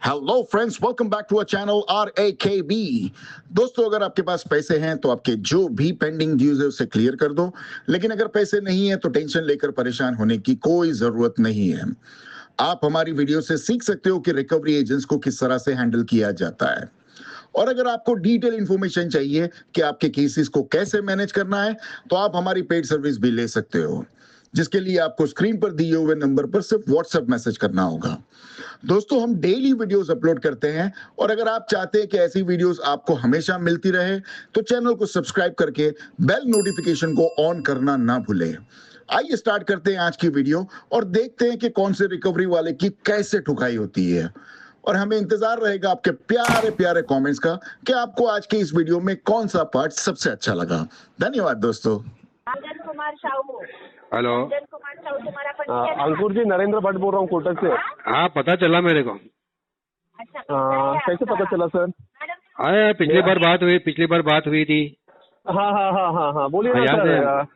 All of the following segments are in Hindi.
Hello friends, welcome back to our channel RAKB। दोस्तों, अगर आपके पास पैसे हैं तो आपके जो भी पेंडिंग ड्यूज है उसे क्लियर कर दो। लेकिन अगर पैसे नहीं है तो टेंशन लेकर परेशान होने की कोई जरूरत नहीं है। आप हमारी वीडियो से सीख सकते हो कि रिकवरी एजेंट्स को किस तरह से हैंडल किया जाता है। और अगर आपको डिटेल इंफॉर्मेशन चाहिए कि आपके केसेस को कैसे मैनेज करना है तो आप हमारी पेड सर्विस भी ले सकते हो, जिसके लिए आपको स्क्रीन पर दिए हुए नंबर पर सिर्फ व्हाट्सएप मैसेज करना होगा। दोस्तों, हम डेली वीडियोस अपलोड करते हैं और अगर आप चाहते हैं कि ऐसी वीडियोस आपको हमेशा मिलती रहे तो चैनल को सब्सक्राइब करके बेल नोटिफिकेशन को ऑन करना ना भूलें। आइए स्टार्ट करते हैं आज की वीडियो और देखते हैं कि कौन से रिकवरी वाले की कैसे ठुकाई होती है। और हमें इंतजार रहेगा आपके प्यारे प्यारे कमेंट्स का कि आपको आज के इस वीडियो में कौन सा पार्ट सबसे अच्छा लगा। धन्यवाद दोस्तों। अंजन कुमार साहू। हेलो। अंजन कुमार साहू तुम्हारा पति है ना? अंकुर जी, नरेंद्र भट्ट बोल रहा हूँ कोटक से। हाँ, पता चला मेरे को। अच्छा, कैसा है कैसे आपका? पता चला सर? मैडम, अरे पिछली बार बात हुई थी। हाँ, बोलिए ना याद सर। है?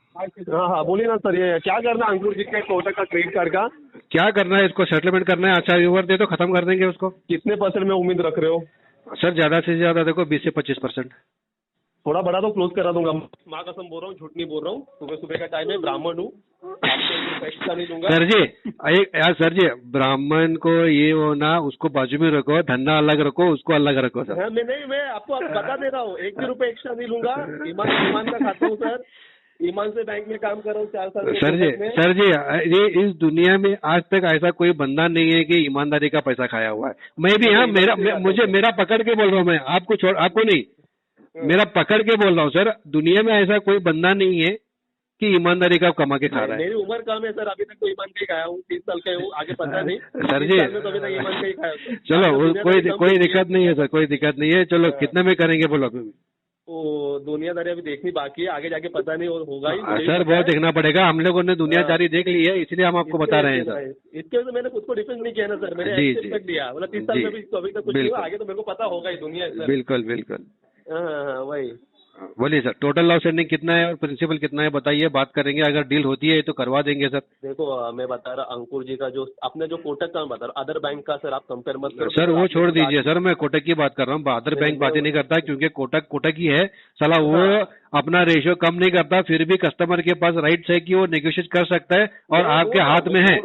हाँ, बोलिए ना सर। ये क्या करना अंकुर जी के कोटक का क्रेडिट कार्ड का? क्या करना है, इसको सेटलमेंट करना है। अच्छा व्यूवर दे तो खत्म कर देंगे उसको। कितने % में उम्मीद रख रहे हो? सर ज्यादा से ज्यादा देखो 20 से 25%। थोड़ा बड़ा तो क्लोज करा दूंगा। माँ कसम बोल रहा हूँ, झूठ नहीं बोल रहा हूँ। सुबह सुबह का टाइम है, ब्राह्मण हूँ, आपको 1 रुपया एक्स्ट्रा नहीं दूंगा। सर जी, यार सर जी, ब्राह्मण को ये होना, उसको बाजू में रखो, धन्ना अलग रखो, उसको अलग रखो सर। हाँ, मैं आपको बता दे रहा हूँ, 1 भी रुपया एक्स्ट्रा नहीं लूंगा। ईमान का खाता हूँ सर। ईमान से बैंक में काम कर रहा हूँ 4 साल से। सर जी, ये इस दुनिया में आज तक ऐसा कोई बंदा नहीं है कि ईमानदारी का पैसा खाया हुआ है। मैं भी, हाँ, मेरा पकड़ के बोल रहा हूँ। मैं आपको नहीं, मेरा पकड़ के बोल रहा हूँ सर। दुनिया में ऐसा कोई बंदा नहीं है कि ईमानदारी का कमा के खा रहा है। मेरी उम्र कम है सर, अभी तक तो ईमान का ही खाया हूँ। 30 साल का हूँ, आगे पता नहीं। सर जी, 30 साल में तो अभी तक ईमान का ही खाया हूँ। चलो, कोई दिक्कत नहीं है सर, कोई दिक्कत नहीं है। चलो, कितने में करेंगे बोलो अभी? वो दुनियादारी अभी देखनी बाकी है, आगे जाके पता नहीं और होगा ही। सर बहुत देखना पड़ेगा। हम लोगों ने दुनियादारी देख ली है, इसलिए हम आपको बता रहे हैं सर। इसके वजह से मैंने खुद को डिफेंस नहीं किया ना सर। मैंने जी, एक्सेप्ट कर दिया। मतलब 30 साल में भी अभी तक कुछ नहीं हुआ, आगे तो मेरे को पता होगा ही दुनिया है सर। बिल्कुल। हाँ, वही। बोलिए सर, टोटल आउटस्टैंडिंग कितना है और प्रिंसिपल कितना है बताइए, बात करेंगे। अगर डील होती है तो करवा देंगे सर। देखो, मैं बता रहा अंकुर जी का जो अपने जो कोटक का बता रहा, अदर बैंक का सर आप कंपेयर मत करो सर। वो छोड़ दीजिए सर, मैं कोटक की बात कर रहा हूँ। अदर बैंक बात ही नहीं करता, क्योंकि कोटक ही है साला। वो अपना रेशियो कम नहीं करता, फिर भी कस्टमर के पास राइट्स है कि वो नेगोशिएट कर सकता है और आपके हाथ में है।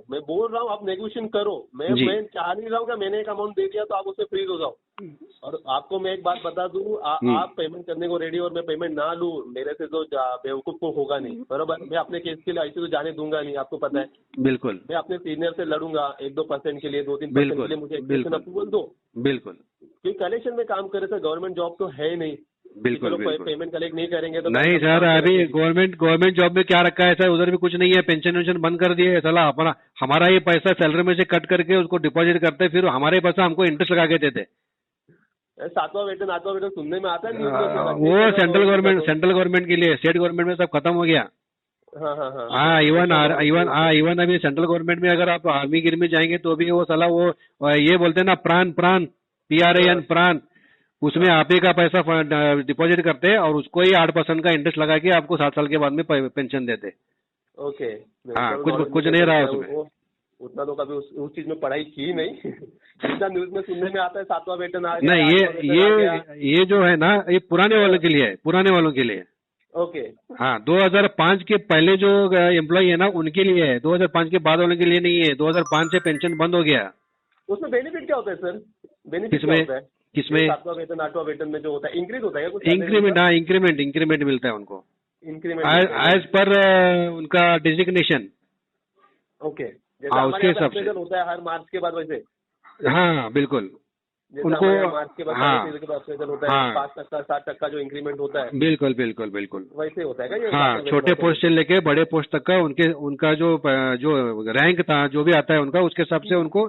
मैं बोल रहा हूँ आप नेगोशिएशन करो। मैं चाह नहीं रहा हूँ कि मैंने एक अमाउंट दे दिया तो आप उससे फ्रीज हो जाओ। और आपको मैं एक बात बता दूं, आप पेमेंट करने को रेडी और मैं पेमेंट ना लूं, मेरे से तो बेवकूफ को होगा नहीं, बराबर। मैं अपने केस के लिए ऐसे तो जाने दूंगा नहीं, आपको पता है। बिल्कुल। मैं अपने सीनियर से लड़ूंगा 1-2% के लिए, 2-3% के लिए मुझे एक्सेप्शन अप्रूवल दो। बिल्कुल, क्योंकि कलेक्शन में काम करे सर, गवर्नमेंट जॉब तो है ही नहीं। बिल्कुल। पेमेंट कलेक्ट नहीं करेंगे तो नहीं सर, अभी गवर्नमेंट जॉब में क्या रखा है सर, उधर भी कुछ नहीं है। पेंशन वेंशन बंद कर दिए साला। अपना हमारा ये पैसा सैलरी में से कट करके उसको डिपॉजिट करते, फिर हमारे पैसा हमको इंटरेस्ट लगा के देते। 7वां वेतन 8वां वेतन सुनने में आता है न्यूज़ में। वो सेंट्रल गवर्नमेंट के लिए, स्टेट गवर्नमेंट में सब खत्म हो गया। हाँ, इवन अभी सेंट्रल गवर्नमेंट में अगर आप आर्मी गिर में जाएंगे तो भी वो साला वो ये बोलते हैं ना, प्राण PRAN प्राण, उसमें आप ही का पैसा डिपॉजिट करते हैं और उसको ही 8% का इंटरेस्ट लगा के आपको 7 साल के बाद में पेंशन देते। ओके। हाँ, कुछ नहीं रहा उसमें। उतना तो कभी उस चीज में पढ़ाई की नहीं। जितना न्यूज में सुनने में आता है 7वां वेतन आ गया। नहीं, ये जो है ना, ये पुराने वालों के लिए है, पुराने वालों के लिए। ओके। हाँ, 2005 के पहले जो एम्प्लॉय है ना उनके लिए है, 2005 के बाद वालों के लिए नहीं है। 2005 से पेंशन बंद हो गया। उसमें बेनिफिट क्या होता है सर? बेनिफिट क्या होता है किसमें? 7वां वेतन 8वां वेतन में जो होता है, इंक्रीज होता है कुछ? इंक्रीमेंट, हाँ, इंक्रीमेंट मिलता है उनको, इंक्रीमेंट एज पर उनका डिजिग्नेशन। ओके, जैसे हमारे यहाँ अप्रेजल होता है हर मार्च के बाद, वैसे? हाँ, बिल्कुल। उनको मार्च के बाद अप्रेजल होता है, 5% 7% जो इंक्रीमेंट होता है। बिल्कुल। वैसे होता है क्या ये? हाँ, छोटे पोस्ट से लेके बड़े पोस्ट तक का उनका जो रैंक था, जो भी आता है उनका, उसके हिसाब से उनको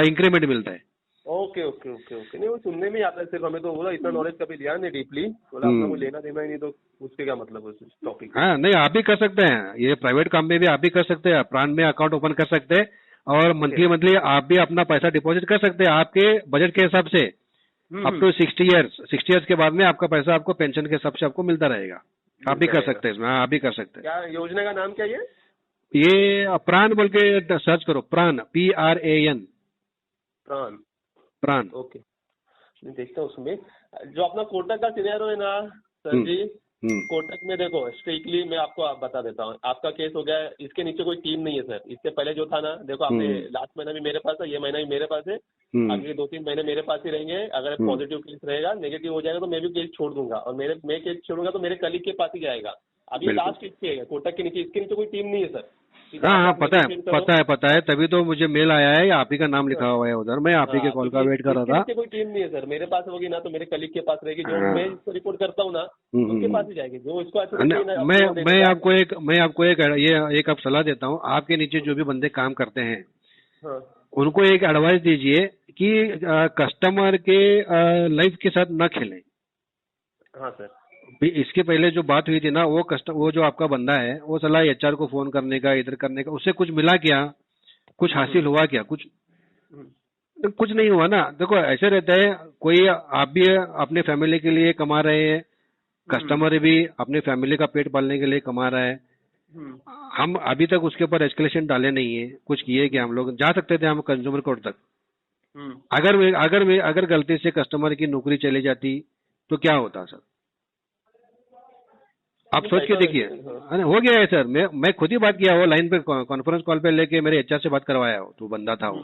इंक्रीमेंट मिलता है। ओके। नहीं, वो सुनने में आता है सिर्फ, हमें तो बोला इतना नॉलेज कभी लिया नहीं डीपली, बोला अपना कोई लेना देना ही नहीं, तो उसके क्या मतलब है टॉपिक? हाँ, नहीं, आप भी कर सकते हैं, ये प्राइवेट काम में भी आप भी कर सकते हैं। प्राण में अकाउंट ओपन कर सकते हैं और मंथली आप भी अपना पैसा डिपॉजिट कर सकते हैं आपके बजट के हिसाब से। अप टू 60 ईयर्स के बाद में आपका पैसा आपको पेंशन के हिसाब से आपको मिलता रहेगा। आप भी कर सकते हैं इसमें। हाँ, आप भी कर सकते हैं। क्या योजना का नाम क्या ये प्राण बोल के सर्च करो, प्राण PRAN। प्राण। प्राण। ओके, मैं देखता हूँ उसमें जो अपना कोटक का सिनेरियो है ना सर जी। कोटक में देखो स्ट्रिक्टली मैं आपको बता देता हूँ, आपका केस हो गया है, इसके नीचे कोई टीम नहीं है सर। इससे पहले जो था ना, देखो आपने लास्ट महीना भी मेरे पास है, ये महीना भी मेरे पास है, अगले 2-3 महीने मेरे पास ही रहेंगे। अगर पॉजिटिव केस रहेगा, नेगेटिव हो जाएगा तो मैं भी केस छोड़ दूंगा, और मैं केस छोड़ूंगा तो मेरे कलीग के पास ही जाएगा। अभी लास्ट इसके है कोटक के नीचे, इसके नीचे कोई टीम नहीं है सर। हाँ, पता है, तभी तो मुझे मेल आया है, आप ही का नाम लिखा हुआ है उधर, मैं आप ही के कॉल का वेट कर रहा था। कोई टीम नहीं है सर, मेरे पास होगी ना तो मेरे कलीग के पास रहेगी, जो मैं इसको रिपोर्ट करता हूँ ना उनके पास ही जाएगी, जो इसको मैं आपको एक आप सलाह देता हूँ, आपके नीचे जो भी बंदे काम करते हैं उनको एक एडवाइस दीजिए कि कस्टमर के लाइफ के साथ ना खेलें। हाँ सर। इसके पहले जो बात हुई थी ना, वो जो आपका बंदा है, वो सलाह एचआर को फोन करने का, इधर करने का, उससे कुछ मिला क्या? कुछ हासिल हुआ क्या? कुछ नहीं हुआ ना। देखो ऐसे रहता है, कोई आप भी अपने फैमिली के लिए कमा रहे हैं, कस्टमर भी अपने फैमिली का पेट पालने के लिए कमा रहा है। हम अभी तक उसके ऊपर एस्केलेशन डाले नहीं है, कुछ किए कि हम लोग जा सकते थे हम कंज्यूमर कोर्ट तक। अगर गलती से कस्टमर की नौकरी चली जाती तो क्या होता सर? आप सोच के देखिए। हो गया है सर, मैं खुद ही बात किया, वो लाइन पे कॉन्फ्रेंस कॉल पे लेके मेरे एचआर से बात करवाया हो, तो बंदा था वो।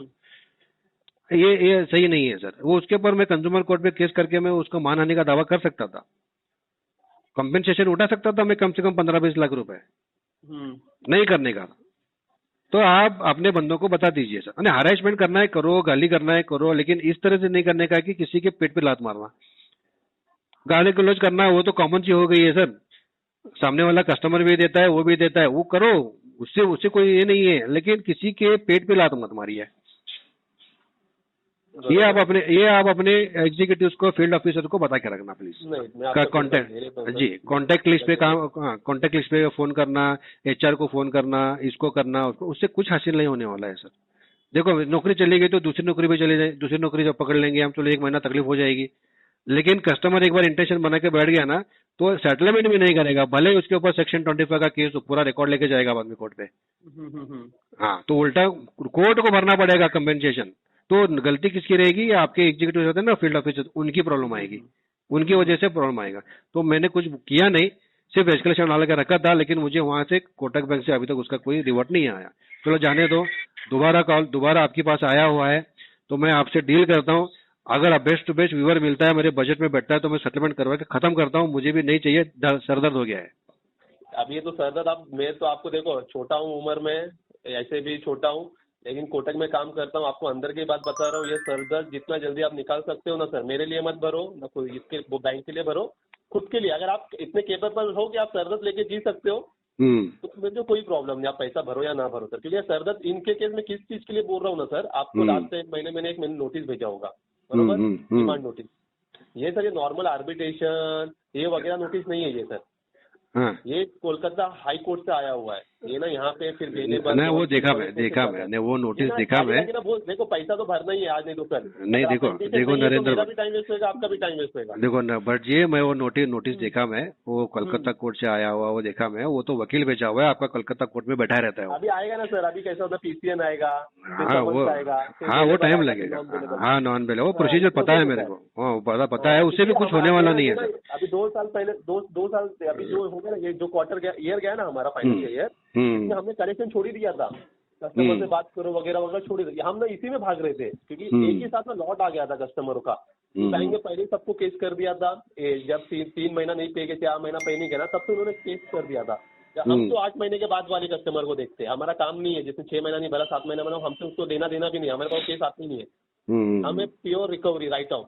ये सही नहीं है सर। वो उसके ऊपर मैं कंज्यूमर कोर्ट पे केस करके मैं उसको मानहानि का दावा कर सकता था, कंपेंसेशन उठा सकता था मैं, कम से कम 15-20 लाख रुपए। नहीं करने का तो आप अपने बंदों को बता दीजिए सर। हरासमेंट करना है करो, गाली करना है करो, लेकिन इस तरह से नहीं करने का कि किसी के पेट पे लात मारना, गाली गलौज करना, वो तो कॉमन सी हो गई है सर। सामने वाला कस्टमर भी देता है, वो भी देता है, वो करो, उससे कोई ये नहीं है, लेकिन किसी के पेट पे लात मत मारिए। ये आप अपने एग्जीक्यूटिव्स को, फील्ड ऑफिसर को बता के रखना प्लीज। कॉन्टेक्ट लिस्ट पे कॉन्टेक्ट लिस्ट पे फोन करना, एचआर को फोन करना, इसको करना, उससे कुछ हासिल नहीं होने वाला है सर। देखो नौकरी चली गई तो दूसरी नौकरी पे चले जाए, दूसरी नौकरी जब पकड़ लेंगे हम, चलो 1 महीना तकलीफ हो जाएगी, लेकिन कस्टमर एक बार इंटेंशन बना के बैठ गया ना तो सेटलमेंट भी नहीं करेगा, भले उसके ऊपर सेक्शन 25 का केस पूरा रिकॉर्ड लेके जाएगा बाद में कोर्ट पे। हाँ, तो उल्टा कोर्ट को भरना पड़ेगा कंपेंसेशन। तो गलती किसकी रहेगी? आपके एग्जीक्यूटिव होते हैं ना, फील्ड ऑफिसर, उनकी प्रॉब्लम आएगी, उनकी वजह से प्रॉब्लम आएगा। तो मैंने कुछ किया नहीं, सिर्फ एस्केलेशन डाल के रखा था, लेकिन मुझे वहां से कोटक बैंक से अभी तक उसका कोई रिवर्ट नहीं आया। चलो जाने दो, दोबारा आपके पास आया हुआ है तो मैं आपसे डील करता हूँ। अगर आप बेस्ट टू बेस्ट व्यूअर मिलता है, मेरे बजट में बैठता है, तो मैं सेटलमेंट करवा के खत्म करता हूँ। मुझे भी नहीं चाहिए, सरदर्द हो गया है। अब ये तो सरदर्द, मैं तो आपको देखो छोटा हूँ उम्र में, ऐसे भी छोटा हूँ, लेकिन कोटक में काम करता हूँ, आपको अंदर की बात बता रहा हूँ। ये सरदर्द जितना जल्दी आप निकाल सकते हो ना सर, मेरे लिए मत भरो ना, कोई इसके वो बैंक के लिए भरो, खुद के लिए। अगर आप इतने केपेबल हो कि आप सरदर्द लेके जी सकते हो तो मुझे कोई प्रॉब्लम नहीं, आप पैसा भरो या ना भरो सर। क्योंकि सरदर्द इनके केस में किस चीज के लिए बोल रहा हूँ ना सर, आपको लास्ट महीने मैंने एक नोटिस भेजा होगा, बरोबर, डिमांड नोटिस। ये सर ये नॉर्मल आर्बिट्रेशन ये वगैरह नोटिस नहीं है ये सर। ये कोलकाता हाई कोर्ट से आया हुआ है ये ना, यहाँ पे फिर देने पर वो देखा मैंने वो नोटिस देखा मैं। देखो पैसा तो भरना ही है, आज नहीं तो कल नहीं। देखो नरेंद्र, मेरा भी टाइम वेस्ट होगा, आपका भी टाइम वेस्ट होगा। देखो न बट ये मैं वो नोटिस देखा मैं, वो कोलकाता कोर्ट से आया हुआ, वो देखा मैं। वो तो वकील भेजा हुआ है आपका, कोलकाता कोर्ट में बैठा रहता है। अभी आएगा ना सर, अभी कैसा होता है, पीसीएन आएगा। हाँ वो टाइम लगेगा। हाँ, नॉन बेल, वो प्रोसीजर पता है मेरे को, पता है, उससे भी कुछ होने वाला नहीं है सर। अभी 2 साल पहले 2 साल अभी जो हो गया ना, ये जो क्वार्टर ईयर गया ना हमारा फाइनेंशियल ईयर, हमने कलेक्शन छोड़ ही दिया था, कस्टमर से बात करो वगैरह वगैरह छोड़ ही दिया। हम ना इसी में भाग रहे थे, क्योंकि एक ही साथ में लॉट आ गया था कस्टमरों का। बैंक ने पहले ही सबको केस कर दिया था, जब 3 महीना नहीं पे गए, 4 महीना पे नहीं गया ना, तब से उन्होंने केस कर दिया था। हम तो 8 महीने के बाद वाले कस्टमर को देखते हैं, हमारा काम नहीं है जिसने 6 महीना नहीं भरा, 7 महीना बना, हमसे उसको देना भी नहीं, हमारे पास केस आती नहीं है, हमें प्योर रिकवरी राइट आउट।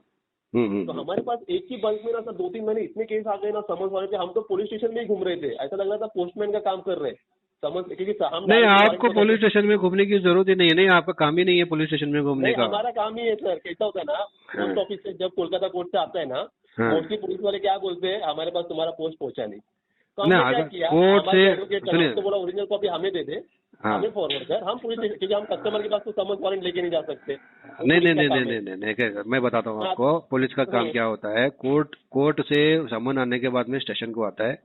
तो हमारे पास एक ही बल्क में ना सर 2-3 महीने इतने केस आ गए ना, समझ वाले थे, हम तो पुलिस स्टेशन में ही घूम रहे थे, ऐसा लग रहा था पोस्टमैन का काम कर रहे हैं, समझ। क्योंकि हम नहीं, आपको पुलिस स्टेशन में घूमने की जरूरत ही नहीं है। नहीं, आपका काम ही नहीं है पुलिस स्टेशन में घूमने का। हमारा काम ही है सर। कैसा होता है ना, पोस्ट ऑफिस से जब कोलकाता कोर्ट से आता है ना, मोस्टली पुलिस वाले क्या बोलते हैं, हमारे पास तुम्हारा पोस्ट पहुंचा नहीं। तो हमने क्या किया, तो बोला ओरिजिनल कॉपी हमें दे दे, हमें फॉरवर्ड कर, हम पुलिस, क्योंकि हम कस्टमर के पास तो समन वारंट लेके नहीं जा सकते। नहीं, मैं बताता हूँ आपको पुलिस का काम क्या होता है। कोर्ट से समन आने के बाद में स्टेशन को आता है,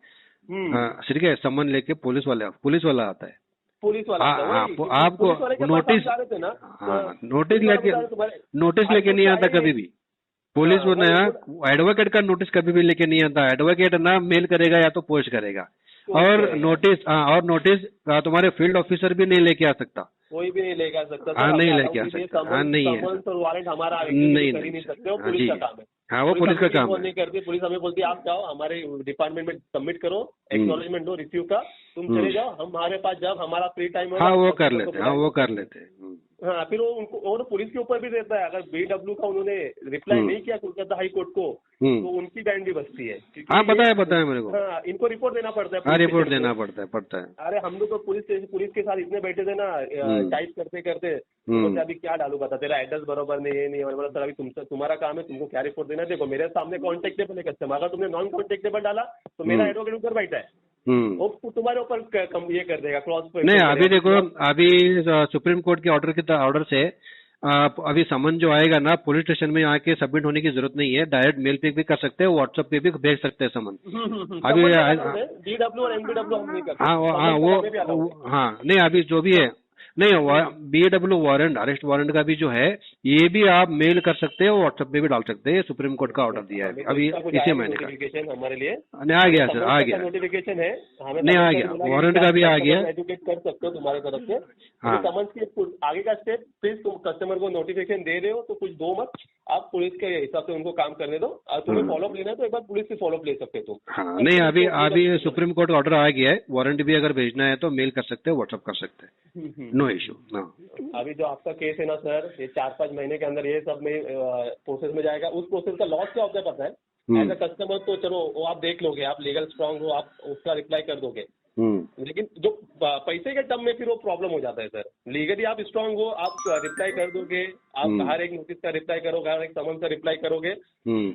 ठीक है, समन लेके पुलिस वाला आता है, पुलिस वाला था, हाँ, वही, आपको पुलिस वाले के पास नोटिस, आप जा रहे थे ना, हाँ, तो नोटिस पुलिस वाला लेके, बता रहे तुम्हारे नोटिस लेके नहीं आता कभी भी पुलिस। हाँ, वो ना एडवोकेट का नोटिस कभी भी लेके नहीं आता। एडवोकेट ना मेल करेगा या तो पोस्ट करेगा, और नोटिस, हाँ, और नोटिस तुम्हारे फील्ड ऑफिसर भी नहीं लेके आ सकता, कोई भी नहीं लेके आ सकता सर, हाँ, नहीं हमें लेके आ allow कीजिए, सकता, हाँ, नहीं है समन्स सर, और वारंट हमारा नहीं कर ही नहीं नहीं सकते, वो सर, पुलिस जी, का काम है। हाँ, वो पुलिस का हमें काम इन्फॉर्म है। नहीं करती, पुलिस हमें बोलती है आप जाओ हमारे डिपार्टमेंट में सबमिट करो, एक्नॉलेजमेंट दो रिसीव का, तुम चले जाओ, हमारे पास जब हमारा फ्री टाइम होगा हाँ, वो हम कर customer को लेते हैं, हाँ, वो बुलाएंगे। कर लेते हैं। हाँ, फिर वो उनको और पुलिस के ऊपर भी रहता है, अगर BW का उन्होंने रिप्लाई नहीं किया कोलकाता हाई कोर्ट को, तो उनकी बैंड भी बचती है, क्योंकि हाँ, ये- पता है मेरे को, हाँ, इनको रिपोर्ट देना पड़ता है हाँ, पुलिस रिपोर्ट स्टेशन देना को। पड़ता है। अरे हम लोग तो पुलिस के साथ इतने बैठे थे ना, टाइप करते करते, तो अभी क्या डालू बता, तेरा एड्रेस बरोबर नहीं है, नहीं है, बोला सर अभी तुम्हारा काम है, तुमको क्या रिपोर्ट देना है, देखो मेरे सामने कॉन्टेक्टेबल है कस्टमर, अगर तुमने नॉन कॉन्टेक्टेबल डाला तो मेरा एडवोकेट ऊपर बैठा है, वो तुम्हारे ऊपर ये कर देगा, क्रॉस नहीं, अभी देखो, अभी सुप्रीम कोर्ट के ऑर्डर से अभी समन जो आएगा ना, पुलिस स्टेशन में आके सबमिट होने की जरूरत नहीं है, डायरेक्ट मेल पे भी कर सकते हैं, व्हाट्सएप पे भी भेज सकते हैं समन। अभी DW और NBW हम नहीं करते। हाँ, हाँ, नहीं, अभी जो भी है, नहीं, BW वारंट, अरेस्ट वारंट का भी जो है, ये भी आप मेल कर सकते हैं, व्हाट्सएप पे भी डाल सकते हैं, सुप्रीम कोर्ट का ऑर्डर दिया है अभी इसी महीने का। नोटिफिकेशन हमारे लिए नहीं, आ गया सर, आ गया, नोटिफिकेशन है हमें, नहीं, आ गया, वारंट का भी आ गया। एजुकेट कर सकते हो तुम्हारे तरफ से, हाँ। समझ के आगे का स्टेप, प्लीज तुम कस्टमर को नोटिफिकेशन दे रहे हो तो कुछ दो मत, आप पुलिस के हिसाब से उनको काम करने दो, और तुम्हें फॉलोअप लेना है तो एक बार पुलिस से फॉलोअप ले सकते हो तुम। हाँ, नहीं, अभी सुप्रीम कोर्ट का ऑर्डर आ गया है, वारंट भी अगर भेजना है तो मेल कर सकते हैं, व्हाट्सएप कर सकते हैं, नो इशू। हाँ, अभी जो आपका केस है ना सर, ये 4-5 महीने के अंदर ये सब में प्रोसेस में जाएगा, उस प्रोसेस का लॉस क्या होता है पता है, एज अ कस्टमर तो चलो वो आप देख लोगे, आप लीगल स्ट्रांग हो, आप उसका रिप्लाई कर दोगे, लेकिन जो पैसे के टर्म में फिर वो प्रॉब्लम हो जाता है सर। लीगली आप स्ट्रांग हो, आप रिप्लाई कर दोगे, आप हर एक नोटिस का रिप्लाई करोगे, हर एक समन का रिप्लाई करोगे,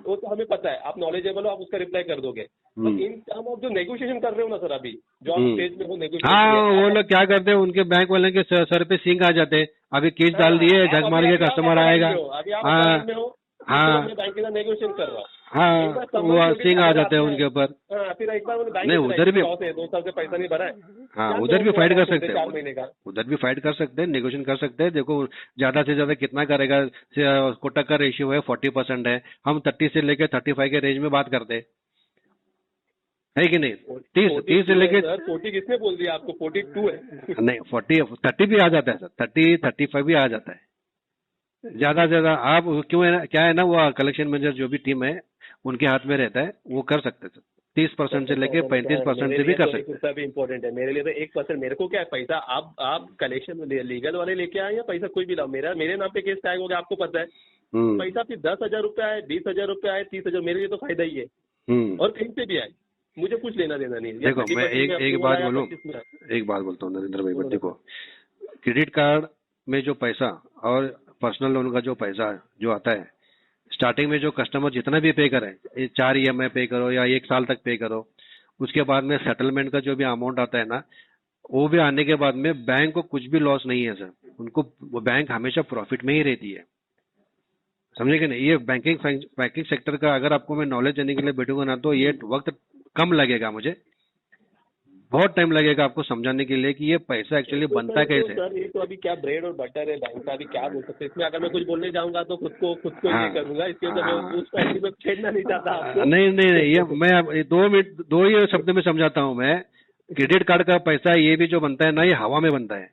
वो तो हमें पता है, आप नॉलेजेबल हो, आप उसका रिप्लाई कर दोगे। बट इन टर्म ऑफ जो नेगोशिएशन कर रहे हो ना सर, अभी जो आप स्टेज में हो नेगोशिएशन, हाँ, वो लोग क्या करते हैं, उनके बैंक वाले के सर पे सिंग आ जाते हैं, अभी केस डाल दिए, झक मार के कस्टमर आएगा, हाँ, बैंक के साथ नेगोशिएशन कर रहा हूँ, हाँ, वो सिंग आ जाते हैं उनके ऊपर, फिर एक बार नहीं, उधर भी 2 साल से पैसा नहीं भरा है, हाँ, उधर भी फाइट कर सकते 4 हैं, महीने का, उधर भी फाइट कर सकते हैं, नेगोशिएशन कर सकते हैं। देखो, ज्यादा से ज्यादा कितना करेगा, कोटक का रेशियो है 40% है, हम 30 से लेके 35 के रेंज में बात करते हैं, है कि नहीं? 30 से लेके 40 किसने बोल दिया आपको, 42 है। नहीं, 30 भी आ जाता है सर, 35 भी आ जाता है, ज्यादा से ज्यादा। आप क्यों है ना, क्या है ना, वो कलेक्शन मैनेजर जो भी टीम है उनके हाथ में रहता है, वो कर सकते हैं सर, 30% से लेके 35% से भी कर सकते हैं। उसका भी इम्पोर्टेंट है मेरे लिए, तो 1% मेरे को क्या है, पैसा आप कलेक्शन लीगल वाले लेके आए या पैसा कोई भी लाओ, मेरे नाम पे केस टैग हो गया, आपको पता है, पैसा फिर 10,000 रुपया है, 20,000 रुपया है, 30,000, मेरे लिए तो फायदा ही है, और कहीं से भी आए, मुझे कुछ लेना देना नहीं है। देखो, मैं एक बात बोलूं, एक बात बोलता हूँ नरेंद्र भाई, देखो, क्रेडिट कार्ड में जो पैसा और पर्सनल लोन का जो पैसा जो आता है, स्टार्टिंग में जो कस्टमर जितना भी पे करे, 4 EMI पे करो या 1 साल तक पे करो, उसके बाद में सेटलमेंट का जो भी अमाउंट आता है ना, वो भी आने के बाद में बैंक को कुछ भी लॉस नहीं है सर, उनको बैंक हमेशा प्रॉफिट में ही रहती है, समझे कि नहीं? ये बैंकिंग सेक्टर का अगर आपको मैं नॉलेज देने के लिए बैठूंगा ना, तो ये वक्त कम लगेगा, मुझे बहुत टाइम लगेगा आपको समझाने के लिए कि ये पैसा एक्चुअली बनता कैसे। सर ये तो अभी क्या ब्रेड और बटर है बैंक का, अभी क्या बोल सकते हैं इसमें, अगर मैं कुछ बोलने जाऊंगा तो खुद को ये करूंगा, इसके वजह से मैं उस टॉपिक में छेड़ना नहीं चाहता आपको। नहीं, ये मैं 2 ही शब्द में समझाता हूँ मैं। क्रेडिट कार्ड का पैसा ये भी जो बनता है ना, ये हवा में बनता है,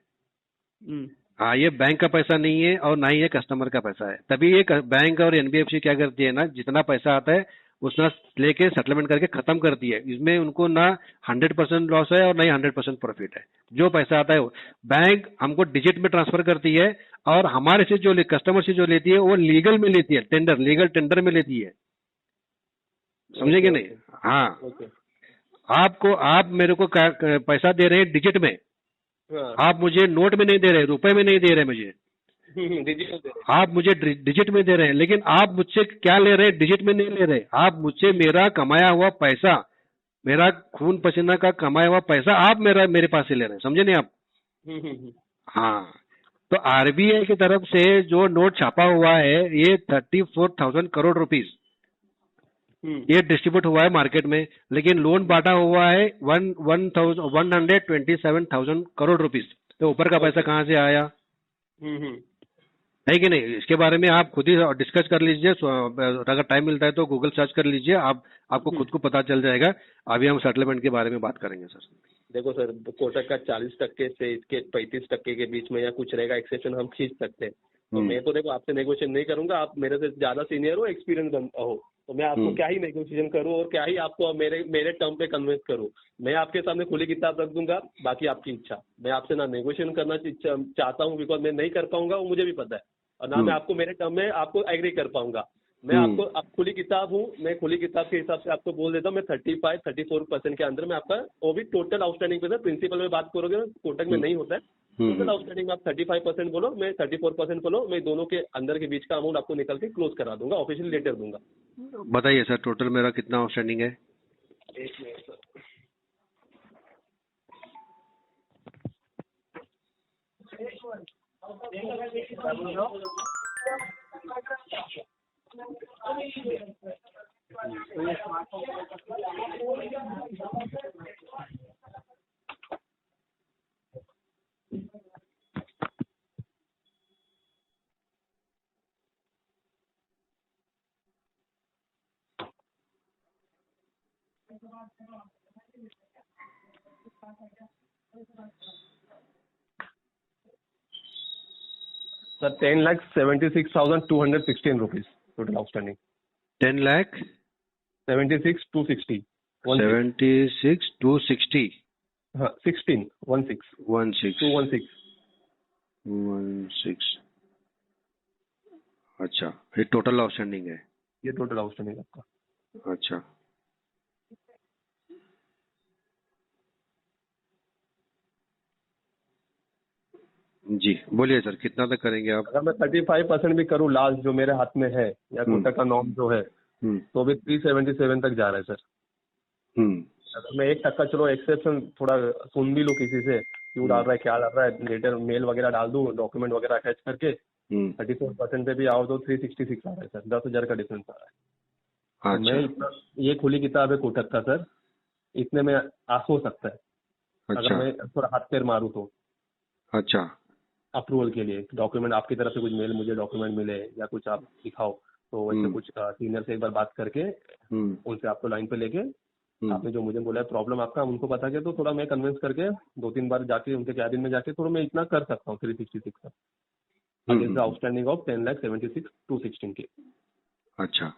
हाँ, ये बैंक का पैसा नहीं है और ना ही ये कस्टमर का पैसा है। तभी ये बैंक और NBFC क्या करती है ना, जितना पैसा आता है उसमें लेके सेटलमेंट करके खत्म करती है, इसमें उनको ना 100% लॉस है और ना ही 100% प्रॉफिट है। जो पैसा आता है बैंक हमको डिजिट में ट्रांसफर करती है, और हमारे से जो कस्टमर से जो लेती है वो लीगल में लेती है, लीगल टेंडर में लेती है, समझे कि नहीं? हाँ, आप मेरे को पैसा दे रहे हैं डिजिट में, आप मुझे नोट में नहीं दे रहे, रुपए में नहीं दे रहे मुझे, आप मुझे डिजिट में दे रहे हैं, लेकिन आप मुझसे क्या ले रहे हैं, डिजिट में नहीं ले रहे, आप मुझसे मेरा कमाया हुआ पैसा, मेरा खून पसीना का कमाया हुआ पैसा आप मेरे पास से ले रहे हैं, समझे नहीं आप? हाँ, तो RBI की तरफ से जो नोट छापा हुआ है, ये 34,000 करोड़ रुपीस, ये डिस्ट्रीब्यूट हुआ है मार्केट में, लेकिन लोन बांटा हुआ है 127,000 करोड़ रुपीस। तो ऊपर का पैसा कहाँ से आया, है कि नहीं? इसके बारे में आप खुद ही डिस्कस कर लीजिए, अगर टाइम मिलता है तो गूगल सर्च कर लीजिए, आपको खुद को पता चल जाएगा। अभी हम सेटलमेंट के बारे में बात करेंगे सर। देखो सर, कोटक का 40% से इसके 35% के बीच में या कुछ रहेगा एक्सेप्शन, हम खींच सकते हैं। तो मैं तो देखो आपसे नेगोशिएट नहीं करूंगा, आप मेरे से ज्यादा सीनियर हो, एक्सपीरियंस हो, तो मैं आपको क्या ही नेगोशिएशन करूं और क्या ही आपको मेरे टर्म पे कन्विंस करूं। मैं आपके सामने खुली किताब रख दूंगा, बाकी आपकी इच्छा। मैं आपसे ना नेगोशिएशन करना चाहता हूं, बिकॉज मैं नहीं कर पाऊंगा, वो मुझे भी पता है, और ना मैं आपको मेरे टर्म में आपको एग्री कर पाऊंगा। मैं आपको अब खुली किताब हूँ, मैं खुली किताब के हिसाब से आपको बोल देता हूँ, मैं 35-34% के अंदर में आपका, वो भी टोटल आउटस्टैंडिंग पे सर, प्रिंसिपल में बात करोगे कोटक में नहीं होता है, टोटल आउटस्टैंडिंग में आप 35% बोलो, मैं 34% बोलो, मैं दोनों के अंदर के बीच का अमाउंट आपको निकल के क्लोज करा दूंगा, ऑफिशियल लेटर दूंगा। बताइए सर, टोटल मेरा कितना आउटस्टैंडिंग है? एक minute sir, sir 10,76,216 rupees total outstanding. 10,76,260 हाँ 16 अच्छा, ये टोटल आउटस्टैंडिंग है? ये टोटल आउटस्टैंडिंग आपका। अच्छा, जी बोलिए सर, कितना तक करेंगे आप? अगर मैं 35% भी करूँ लास्ट जो मेरे हाथ में है, या कोटक का नॉर्म जो है, तो भी 377 तक जा रहा है सर। अगर मैं 1% चलो एक्सेप्शन थोड़ा सुन भी लूँ किसी से, क्यों डाल रहा है, क्या डाल रहा है, लेटर मेल वगैरह डाल दूँ, डॉक्यूमेंट वगैरह अटैच करके 34% पे भी आओ तो 366 आ रहा है सर, 10,000 का डिफरेंस आ रहा है। तो मैं इतना, ये खुली किताब है कोटक का सर, इतने में हो सकता है। अगर मैं थोड़ा हाथ पैर मारूँ तो। अच्छा, अप्रूवल के लिए डॉक्यूमेंट आपकी तरफ से कुछ मेल मुझे डॉक्यूमेंट मिले या कुछ आप दिखाओ, तो वैसे कुछ सीनियर से एक बार बात करके उनसे आपको लाइन पे लेके, आपने जो मुझे बोला है प्रॉब्लम आपका, उनको बता के, तो थोड़ा मैं कन्विंस करके 2-3 बार जाके उनके कैबिन में जाके थोड़ा मैं इतना कर सकता हूँ 366 का अगेंस्ट द आउटस्टैंडिंग ऑफ 10,76,216 के। अच्छा,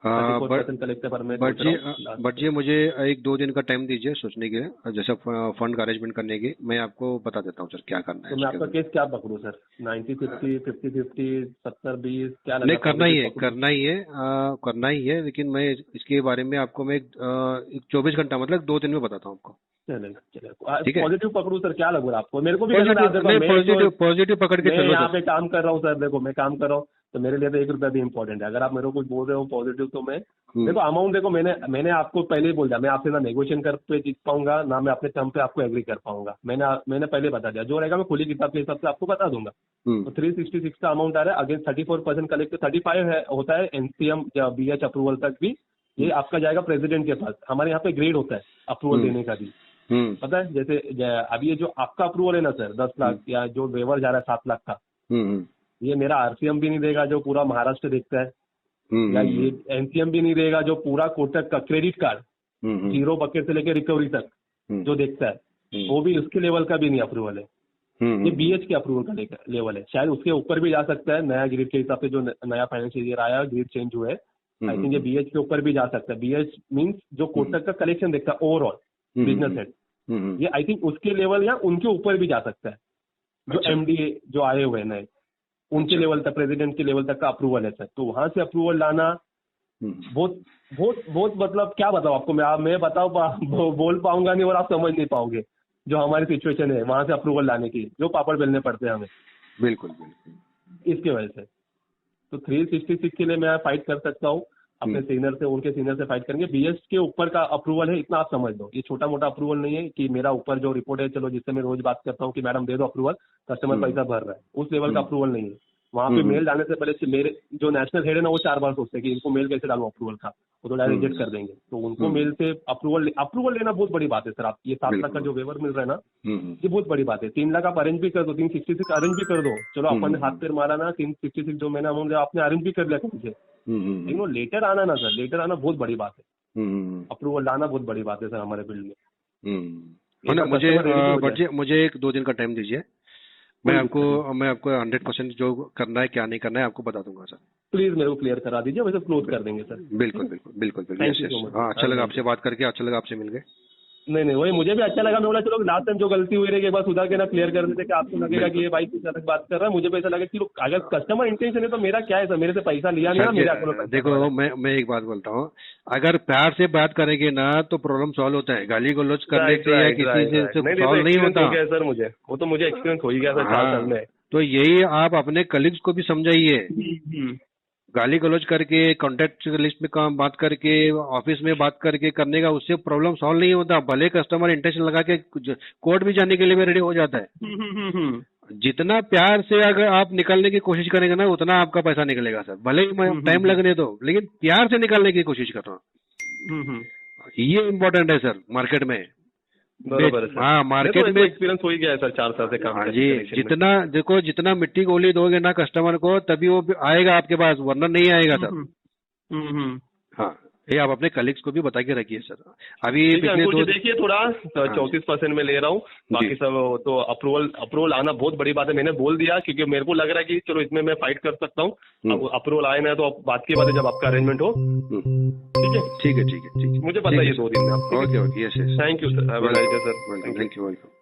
34% कलेक्टर पर मैं बट जी मुझे 1-2 दिन का टाइम दीजिए सोचने के लिए, जैसा फंड का अरेंजमेंट करने की। मैं आपको बता देता हूँ सर क्या करना है। तो मैं आपका केस क्या पकड़ूं सर, 90-50, 50-50, 70-20 क्या नहीं, करना ही है, लेकिन मैं इसके बारे में आपको मैं 24 घंटा मतलब 2 दिन में बताता हूँ आपको। चलेगा, पॉजिटिव पकड़ू सर, क्या लग रहा है आपको? मेरे को भी पॉजिटिव पकड़ के चलो। यहाँ पे काम कर रहा हूँ सर, देखो मैं काम कर रहा हूँ, तो मेरे लिए तो 1 रुपया भी इम्पोर्टेंट है। अगर आप मेरे को कुछ बोल रहे हो पॉजिटिव, तो मैं देखो अमाउंट, देखो मैंने आपको पहले ही बोल दिया, मैं आपसे ना नेगोशिएशन कर पे जीत पाऊंगा, ना मैं अपने टर्म पे आपको एग्री कर पाऊंगा। मैंने पहले बता दिया, जो रहेगा मैं खुली किताब के हिसाब से आपको बता दूंगा। तो 366 का अमाउंट आ रहा है, अगेंस्ट 34% कलेक्ट, 35 होता है एनसीएम या बीएच अप्रूवल तक भी। ये आपका जाएगा प्रेसिडेंट के पास। हमारे यहाँ पे ग्रेड होता है अप्रूवल देने का भी, पता है? जैसे अभी ये जो आपका अप्रूवल है ना सर, 10 लाख या जो वेवर जा रहा है 7 लाख का, ये मेरा आरसीएम भी नहीं देगा जो पूरा महाराष्ट्र देखता है, या ये एनसीएम भी नहीं देगा जो पूरा कोटक का क्रेडिट कार्ड 0 बकेट से लेकर रिकवरी तक जो देखता है, वो भी उसके लेवल का भी नहीं अप्रूवल है। ये बीएच के अप्रूवल का लेवल है, शायद उसके ऊपर भी जा सकता है। नया ग्रिड के हिसाब से जो नया फाइनेंशियल ईयर आया, ग्रिड चेंज हुए, आई थिंक ये बीएच के ऊपर भी जा सकता है। बीएच मीन्स जो कोटक का कलेक्शन देखता है ओवरऑल बिजनेस हेड, ये आई थिंक उसके लेवल या उनके ऊपर भी जा सकता है। जो एमडीए जो आए हुए नए, उनके लेवल तक, प्रेसिडेंट के लेवल तक का अप्रूवल है सर। तो वहां से अप्रूवल लाना बहुत बहुत बहुत, मतलब क्या बताऊं आपको, मैं बताऊं बोल पाऊंगा नहीं और आप समझ नहीं पाओगे जो हमारी सिचुएशन है वहां से अप्रूवल लाने की, जो पापड़ बेलने पड़ते हैं हमें। बिल्कुल इसके वजह से तो 366 के लिए मैं फाइट कर सकता हूँ अपने सीनियर से, उनके सीनियर से फाइट करेंगे। बीएस के ऊपर का अप्रूवल है, इतना आप समझ लो। ये छोटा मोटा अप्रूवल नहीं है कि मेरा ऊपर जो रिपोर्ट है, चलो जिससे मैं रोज बात करता हूँ कि मैडम दे दो अप्रूवल, कस्टमर पैसा भर रहा है, उस लेवल का अप्रूवल नहीं है। वहाँ पे मेल डालने से पहले मेरे जो नेशनल हेड है ना वो 4 बार सोचते हैं कि इनको मेल कैसे डालूं अप्रूवल का, वो तो डायरेक्ट रिजेक्ट कर देंगे। तो उनको मेल से अप्रूवल लेना बहुत बड़ी बात है सर। आप ये 7 लाख का जो वेवर मिल रहा है ना, ये बहुत बड़ी बात है। 3 लाख आप अरेंज भी कर दो, 366 अरेंज भी कर दो, चलो अपन ने हाथ पैर मारा ना, 366 जो मैंने अमाउंट दिया आपने अरेंज भी कर लिया मुझे, लेकिन वो लेटर आना ना सर, लेटर आना बहुत बड़ी बात है। अप्रूवल लाना बहुत बड़ी बात है सर हमारे फील्ड में। मुझे 1-2 दिन का टाइम दीजिए, मैं आपको 100% जो करना है क्या नहीं करना है आपको बता दूंगा सर। प्लीज मेरे को क्लियर करा दीजिए, वैसे क्लोज कर देंगे सर। बिल्कुल। हाँ, अच्छा लगा आपसे बात करके, अच्छा लगा आपसे मिल गए। नहीं वही मुझे भी अच्छा लगा। मैं बोला चलो लास्ट टाइम जो गलती हुई रही एक बार सुधार के ना क्लियर कर देते कि आपको लगेगा कि ये भाई कुछ अलग बात कर रहा है। मुझे भी ऐसा लगा कि अगर कस्टमर इंटेंशन है तो मेरा क्या है सर, मेरे से पैसा लिया नहीं ना, मेरे अकाउंट। देखो मैं एक बात बोलता हूँ, अगर प्यार से बात करेंगे ना तो प्रॉब्लम सॉल्व होता है। गाली गलौज करने से या किसी से सॉल्व नहीं होता सर। वो तो मुझे एक्सपीरियंस हो ही गया सर 4 साल में। तो यही आप अपने कलीग्स को भी समझाइए, गाली गलौज करके कॉन्टेक्ट लिस्ट में काम बात करके ऑफिस में बात करके करने का उससे प्रॉब्लम सॉल्व नहीं होता। भले कस्टमर इंटेंशन लगा के कोर्ट भी जाने के लिए भी रेडी हो जाता है। जितना प्यार से अगर आप निकालने की कोशिश करेंगे ना उतना आपका पैसा निकलेगा सर। भले ही टाइम लगने दो, लेकिन प्यार से निकालने की कोशिश कर रहा हूँ। ये इम्पोर्टेंट है सर मार्केट में। हाँ, मार्केट में एक्सपीरियंस हो ही गया है सर 4 साल से काम। जी, जितना मिट्टी गोली दोगे ना कस्टमर को तभी वो आएगा आपके पास, वरना नहीं आएगा सर। हाँ, ये आप अपने कलीग्स को भी बता के रखिए सर। अभी पिछले देखिए थोड़ा 34% में ले रहा हूँ, बाकी सब तो अप्रूवल आना बहुत बड़ी बात है। मैंने बोल दिया क्योंकि मेरे को लग रहा है कि चलो इसमें मैं फाइट कर सकता हूँ। अब अप्रूवल आए ना तो बात की बात है जब आपका अरेंजमेंट हो। ठीक है, मुझे पता है ये 2 दिन में। Okay, yes, thank you sir, have a nice day sir. Thank you, welcome.